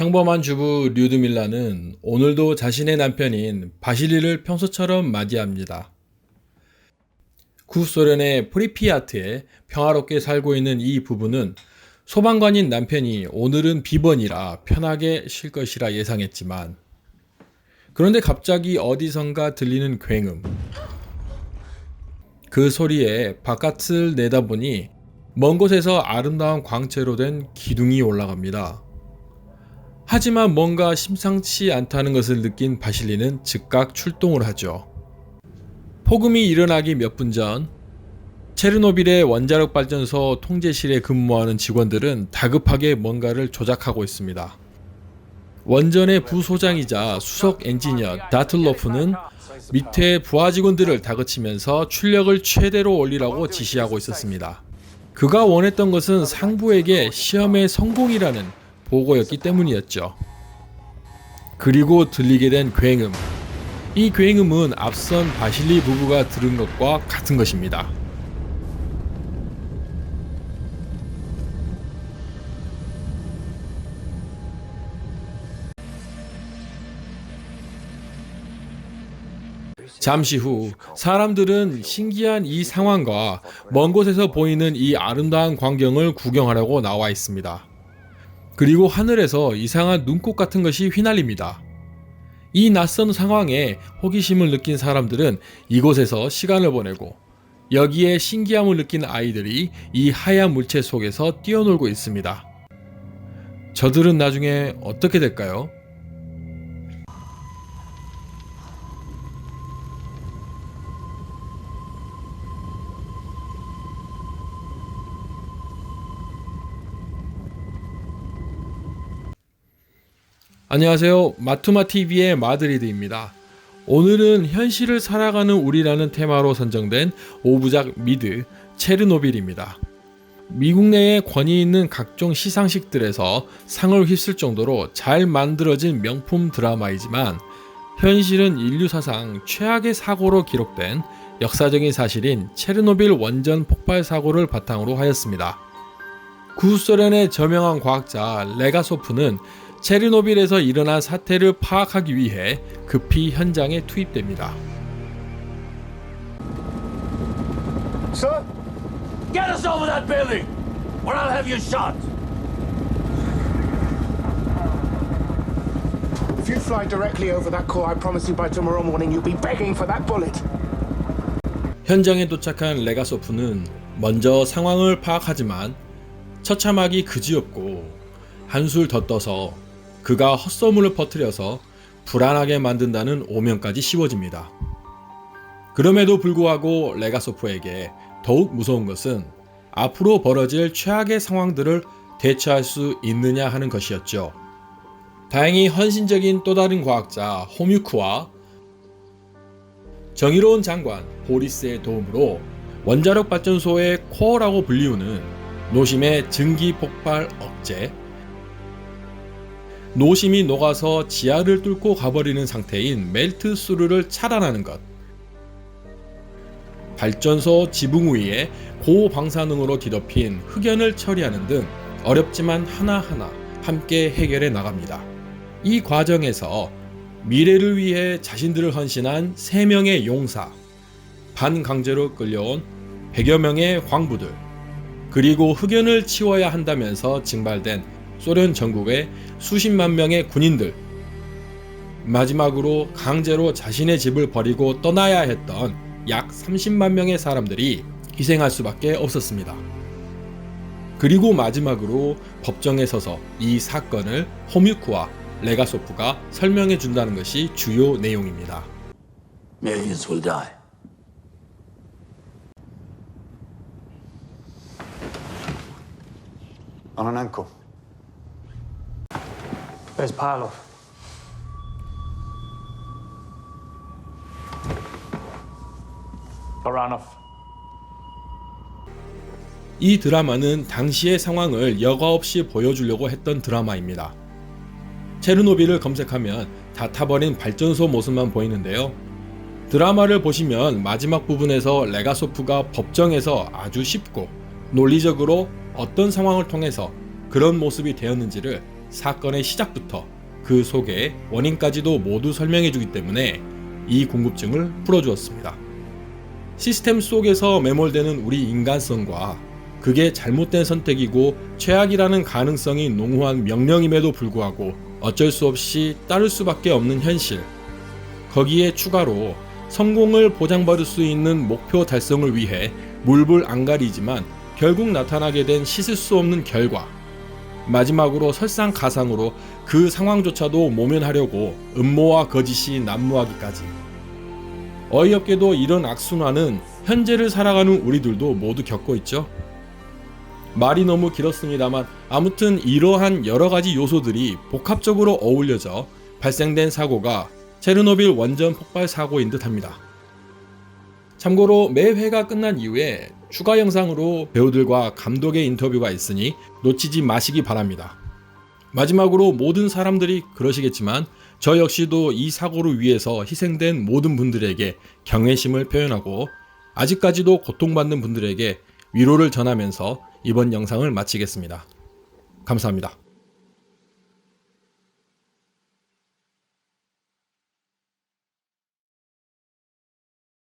평범한 주부 류드밀라는 오늘도 자신의 남편인 바실리를 평소처럼 맞이합니다. 구소련의 프리피아트에 평화롭게 살고 있는 이 부부는 소방관인 남편이 오늘은 비번이라 편하게 쉴 것이라 예상했지만, 그런데 갑자기 어디선가 들리는 굉음. 그 소리에 바깥을 내다보니 먼 곳에서 아름다운 광채로 된 기둥이 올라갑니다. 하지만 뭔가 심상치 않다는 것을 느낀 바실리는 즉각 출동을 하죠. 폭음이 일어나기 몇 분 전, 체르노빌의 원자력 발전소 통제실에 근무하는 직원들은 다급하게 뭔가를 조작하고 있습니다. 원전의 부소장이자 수석 엔지니어 다틀로프는 밑에 부하 직원들을 다그치면서 출력을 최대로 올리라고 지시하고 있었습니다. 그가 원했던 것은 상부에게 시험의 성공이라는 보고였기 때문이었죠. 그리고 들리게 된 굉음. 이 굉음은 앞선 바실리 부부가 들은 것과 같은 것입니다. 잠시 후 사람들은 신기한 이 상황과 먼 곳에서 보이는 이 아름다운 광경을 구경하려고 나와 있습니다. 그리고 하늘에서 이상한 눈꽃 같은 것이 휘날립니다. 이 낯선 상황에 호기심을 느낀 사람들은 이곳에서 시간을 보내고, 여기에 신기함을 느낀 아이들이 이 하얀 물체 속에서 뛰어놀고 있습니다. 저들은 나중에 어떻게 될까요? 안녕하세요. 마투마TV의 마드리드입니다. 오늘은 현실을 살아가는 우리라는 테마로 선정된 5부작 미드 체르노빌입니다. 미국 내에 권위 있는 각종 시상식들에서 상을 휩쓸 정도로 잘 만들어진 명품 드라마이지만, 현실은 인류 사상 최악의 사고로 기록된 역사적인 사실인 체르노빌 원전 폭발 사고를 바탕으로 하였습니다. 구소련의 저명한 과학자 레가소프는 체르노빌에서 일어난 사태를 파악하기 위해 급히 현장에 투입됩니다. Sir? Get us over that building, or I'll have you shot. If you fly directly over that core, I promise you by tomorrow morning you'll be begging for that bullet. 현장에 도착한 레가소프는 먼저 상황을 파악하지만 처참하기 그지없고 한술 더 떠서 그가 헛소문을 퍼뜨려서 불안하게 만든다는 오명까지 씌워집니다. 그럼에도 불구하고 레가소프에게 더욱 무서운 것은 앞으로 벌어질 최악의 상황들을 대처할 수 있느냐 하는 것이었죠. 다행히 헌신적인 또 다른 과학자 호뮤크와 정의로운 장관 보리스의 도움으로 원자력 발전소의 코어라고 불리우는 노심의 증기 폭발 억제, 노심이 녹아서 지하를 뚫고 가버리는 상태인 멜트스루를 차단하는 것, 발전소 지붕 위에 고방사능으로 뒤덮인 흑연을 처리하는 등 어렵지만 하나하나 함께 해결해 나갑니다. 이 과정에서 미래를 위해 자신들을 헌신한 3명의 용사, 반강제로 끌려온 100여 명의 광부들, 그리고 흑연을 치워야 한다면서 징발된 소련 전국의 수십만 명의 군인들, 마지막으로 강제로 자신의 집을 버리고 떠나야 했던 약 30만 명의 사람들이 희생할 수밖에 없었습니다. 그리고 마지막으로 법정에 서서 이 사건을 호뮤크와 레가소프가 설명해 준다는 것이 주요 내용입니다. Millions will die. Ananenko. Where's Parlov? Baranov. 이 드라마는 당시의 상황을 여과 없이 보여주려고 했던 드라마입니다. 체르노빌을 검색하면 다 타버린 발전소 모습만 보이는데요. 드라마를 보시면 마지막 부분에서 레가소프가 법정에서 아주 쉽고 논리적으로 어떤 상황을 통해서 그런 모습이 되었는지를 사건의 시작부터 그 속의 원인까지도 모두 설명해주기 때문에 이 궁금증을 풀어주었습니다. 시스템 속에서 매몰되는 우리 인간성과 그게 잘못된 선택이고 최악이라는 가능성이 농후한 명령임에도 불구하고 어쩔 수 없이 따를 수밖에 없는 현실. 거기에 추가로 성공을 보장받을 수 있는 목표 달성을 위해 물불 안 가리지만 결국 나타나게 된 씻을 수 없는 결과. 마지막으로 설상가상으로 그 상황조차도 모면하려고 음모와 거짓이 난무하기까지. 어이없게도 이런 악순환은 현재를 살아가는 우리들도 모두 겪고 있죠. 말이 너무 길었습니다만 아무튼 이러한 여러가지 요소들이 복합적으로 어울려져 발생된 사고가 체르노빌 원전 폭발 사고인 듯 합니다. 참고로 매 회가 끝난 이후에 추가 영상으로 배우들과 감독의 인터뷰가 있으니 놓치지 마시기 바랍니다. 마지막으로 모든 사람들이 그러시겠지만 저 역시도 이 사고를 위해서 희생된 모든 분들에게 경외심을 표현하고 아직까지도 고통받는 분들에게 위로를 전하면서 이번 영상을 마치겠습니다. 감사합니다.